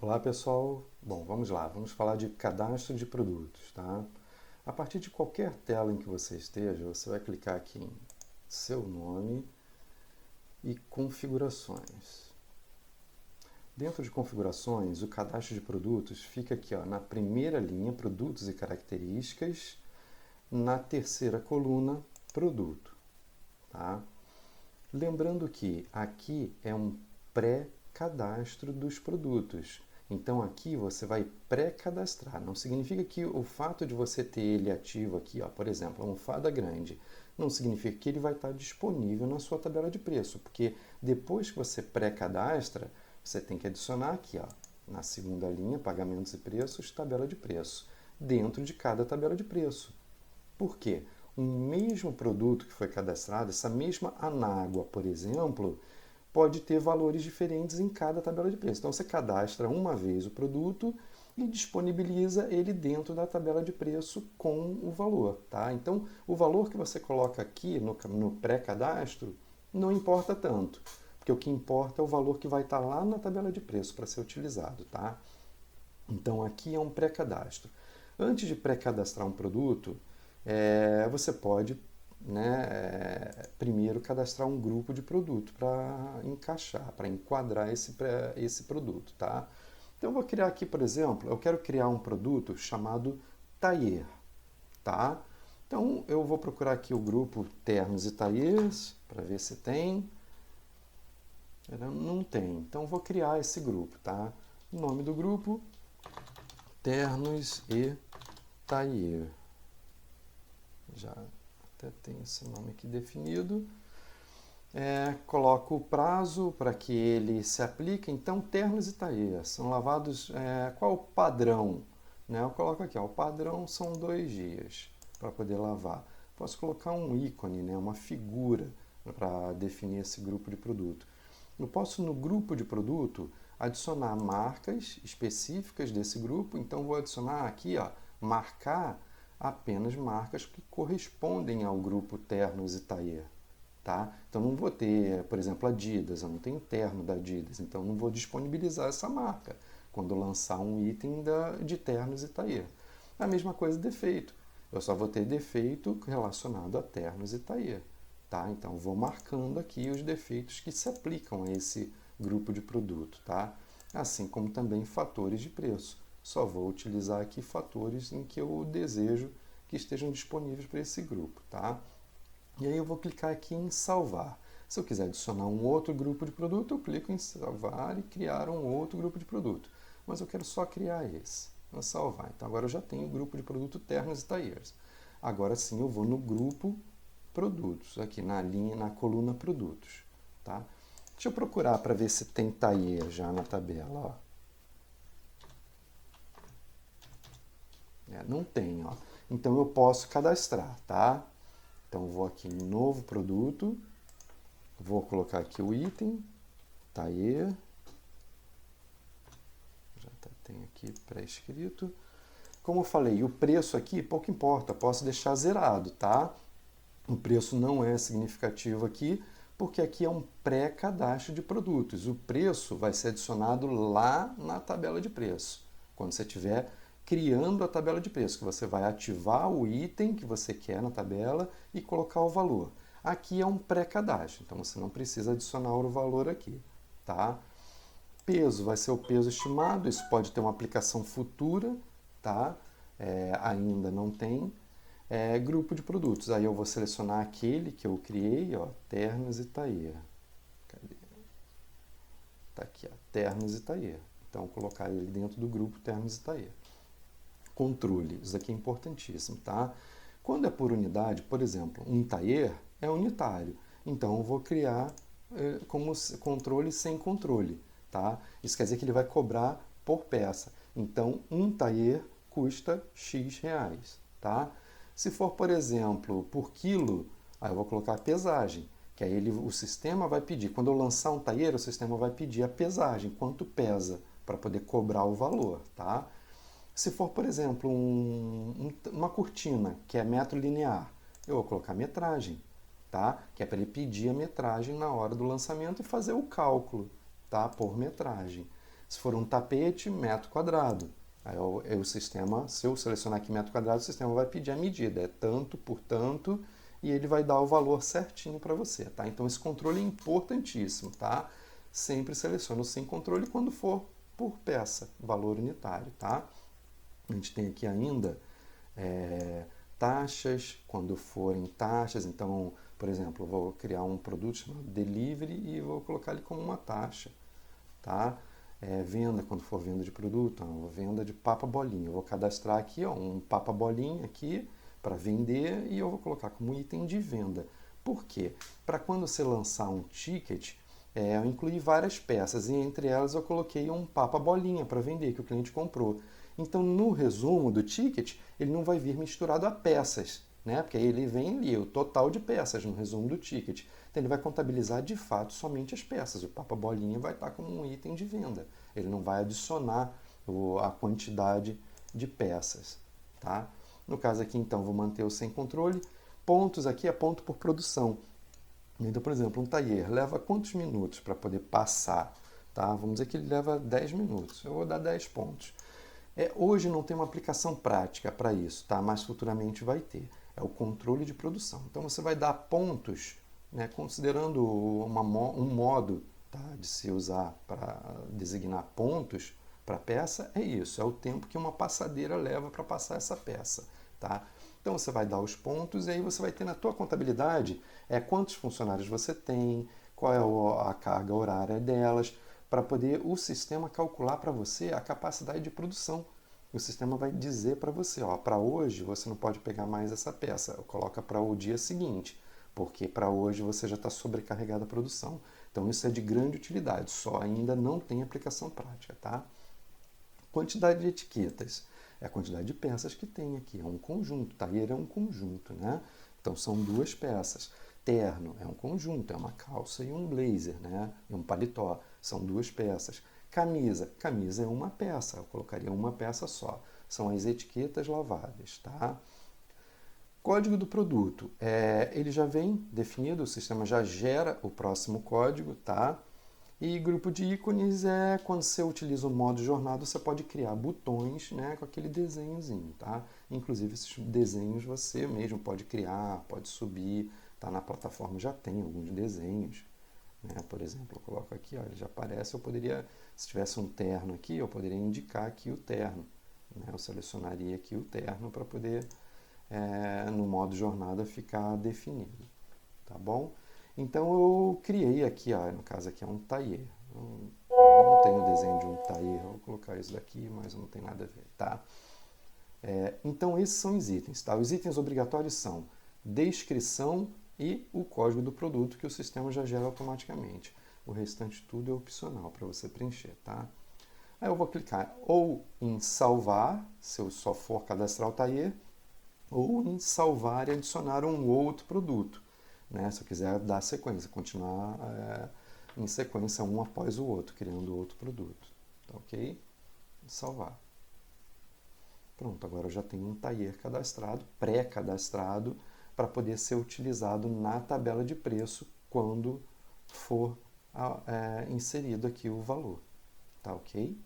Olá pessoal, bom, vamos lá, vamos falar de cadastro de produtos, tá? A partir de qualquer tela em que você esteja, você vai clicar aqui em seu nome e configurações. Dentro de configurações, o cadastro de produtos fica aqui ó, na primeira linha, produtos e características, na terceira coluna, produto, tá? Lembrando que aqui é um pré-cadastro dos produtos. Então aqui você vai pré-cadastrar. Não significa que o fato de você ter ele ativo aqui, ó, por exemplo, almofada grande, não significa que ele vai estar disponível na sua tabela de preço, porque depois que você pré-cadastra, você tem que adicionar aqui, ó, na segunda linha, pagamentos e preços, tabela de preço, dentro de cada tabela de preço. Por quê? Um mesmo produto que foi cadastrado, essa mesma anágua, por exemplo, pode ter valores diferentes em cada tabela de preço. Então você cadastra uma vez o produto e disponibiliza ele dentro da tabela de preço com o valor. Tá? Então o valor que você coloca aqui no pré-cadastro não importa tanto, porque o que importa é o valor que vai estar lá na tabela de preço para ser utilizado. Tá? Então aqui é um pré-cadastro. Antes de pré-cadastrar um produto, você pode primeiro cadastrar um grupo de produto para encaixar, para enquadrar esse produto. Tá? Então eu vou criar aqui, por exemplo, eu quero criar um produto chamado Tailleur. Tá? Então eu vou procurar aqui o grupo Ternos e Tailleurs para ver se tem. Não tem, então vou criar esse grupo. Tá? O nome do grupo, Ternos e Tailleur. Já até tem esse nome aqui definido. Coloco o prazo para que ele se aplique. Então, ternos e tailleurs são lavados. Qual o padrão? Eu coloco aqui, ó, o padrão são 2 dias para poder lavar. Posso colocar um ícone, uma figura para definir esse grupo de produto. Eu posso, no grupo de produto, adicionar marcas específicas desse grupo. Então, vou adicionar aqui, ó, marcar apenas marcas que correspondem ao grupo Ternos e Tailleur. Tá? Então não vou ter, por exemplo, Adidas, eu não tenho terno da Adidas, então não vou disponibilizar essa marca quando lançar um item de ternos e tailleur. A mesma coisa defeito, eu só vou ter defeito relacionado a ternos e tailleur. Tá? Então vou marcando aqui os defeitos que se aplicam a esse grupo de produto. Tá? Assim como também fatores de preço. Só vou utilizar aqui fatores em que eu desejo que estejam disponíveis para esse grupo. Tá? E aí eu vou clicar aqui em salvar. Se eu quiser adicionar um outro grupo de produto, eu clico em salvar e criar um outro grupo de produto. Mas eu quero só criar esse. Vou salvar. Então agora eu já tenho o grupo de produto Ternos e Tailleurs. Agora sim eu vou no grupo produtos, aqui na coluna produtos. Tá? Deixa eu procurar para ver se tem tailleur já na tabela. Ó. Não tem, ó. Então eu posso cadastrar, tá? Então vou aqui em novo produto, vou colocar aqui o item, tailleur, já tem aqui pré-escrito. Como eu falei, o preço aqui pouco importa, posso deixar zerado, tá? O preço não é significativo aqui, porque aqui é um pré-cadastro de produtos. O preço vai ser adicionado lá na tabela de preço, quando você estiver criando a tabela de preço, que você vai ativar o item que você quer na tabela e colocar o valor. Aqui é um pré-cadastro, então você não precisa adicionar o valor aqui. Tá? Peso vai ser o peso estimado, isso pode ter uma aplicação futura, tá? Ainda não tem. Grupo de produtos, aí eu vou selecionar aquele que eu criei, ó, ternos e tailleur. Cadê? Tá aqui, ó, ternos e tailleur. Então, vou colocar ele dentro do grupo ternos e tailleur. Controle, isso aqui é importantíssimo, tá? Quando é por unidade, por exemplo, um tailleur é unitário, então eu vou criar como controle sem controle, tá? Isso quer dizer que ele vai cobrar por peça. Então, um tailleur custa X reais, tá? Se for, por exemplo, por quilo, aí eu vou colocar a pesagem, que aí o sistema vai pedir, quando eu lançar um tailleur, o sistema vai pedir a pesagem, quanto pesa, para poder cobrar o valor, tá? Se for, por exemplo, uma cortina, que é metro linear, eu vou colocar metragem, tá? Que é para ele pedir a metragem na hora do lançamento e fazer o cálculo, tá? Por metragem. Se for um tapete, metro quadrado. Aí o sistema, se eu selecionar aqui metro quadrado, o sistema vai pedir a medida, é tanto por tanto, e ele vai dar o valor certinho para você, tá? Então esse controle é importantíssimo, tá? Sempre selecione o sem controle quando for por peça, valor unitário, tá? A gente tem aqui ainda taxas, quando forem taxas, então, por exemplo, eu vou criar um produto chamado delivery e vou colocar ele como uma taxa, tá? Venda, quando for venda de produto, venda de papa bolinha. Eu vou cadastrar aqui um papa bolinha aqui para vender e eu vou colocar como item de venda. Por quê? Para quando você lançar um ticket, eu incluí várias peças e entre elas eu coloquei um papa bolinha para vender que o cliente comprou. Então no resumo do ticket ele não vai vir misturado a peças, né? Porque aí ele vem ali o total de peças no resumo do ticket. Então ele vai contabilizar de fato somente as peças. O papa bolinha vai estar como um item de venda. Ele não vai adicionar a quantidade de peças, tá? No caso aqui então vou manter o sem controle. Pontos aqui é ponto por produção. Então, por exemplo, um tailleur leva quantos minutos para poder passar? Tá? Vamos dizer que ele leva 10 minutos. Eu vou dar 10 pontos. Hoje não tem uma aplicação prática para isso, tá? Mas futuramente vai ter. É o controle de produção. Então você vai dar pontos, né, considerando um modo, tá, de se usar para designar pontos para peça, é isso. É o tempo que uma passadeira leva para passar essa peça. Tá? Então você vai dar os pontos e aí você vai ter na tua contabilidade quantos funcionários você tem, qual é a carga horária delas, para poder o sistema calcular para você a capacidade de produção. O sistema vai dizer para você, para hoje você não pode pegar mais essa peça, coloca para o dia seguinte, porque para hoje você já está sobrecarregado a produção. Então isso é de grande utilidade, só ainda não tem aplicação prática, tá? Quantidade de etiquetas é a quantidade de peças que tem aqui, é um conjunto, tailleur é um conjunto, né? Então são duas peças. Terno é um conjunto, é uma calça e um blazer, né? E um paletó, são duas peças. Camisa é uma peça, eu colocaria uma peça só. São as etiquetas laváveis, tá? Código do produto, ele já vem definido, o sistema já gera o próximo código, tá? E grupo de ícones é quando você utiliza o modo jornada, você pode criar botões, né, com aquele desenhozinho, tá? Inclusive esses desenhos você mesmo pode criar, pode subir, tá? Na plataforma já tem alguns desenhos, né? Por exemplo, eu coloco aqui, ó, ele já aparece, eu poderia, se tivesse um terno aqui, eu poderia indicar aqui o terno, né? Eu selecionaria aqui o terno para poder, no modo jornada, ficar definido, tá bom? Então eu criei aqui, no caso aqui é um tailleur. Não tem o desenho de um tailleur, vou colocar isso daqui, mas não tem nada a ver, tá? Então esses são os itens, tá? Os itens obrigatórios são descrição e o código do produto que o sistema já gera automaticamente. O restante tudo é opcional para você preencher, tá? Aí eu vou clicar ou em salvar, se eu só for cadastrar o tailleur, ou em salvar e adicionar um outro produto, né? Se eu quiser dar sequência, continuar em sequência um após o outro, criando outro produto. Tá, ok? Salvar. Pronto, agora eu já tenho um tailleur cadastrado, pré-cadastrado, para poder ser utilizado na tabela de preço quando for inserido aqui o valor. Tá ok?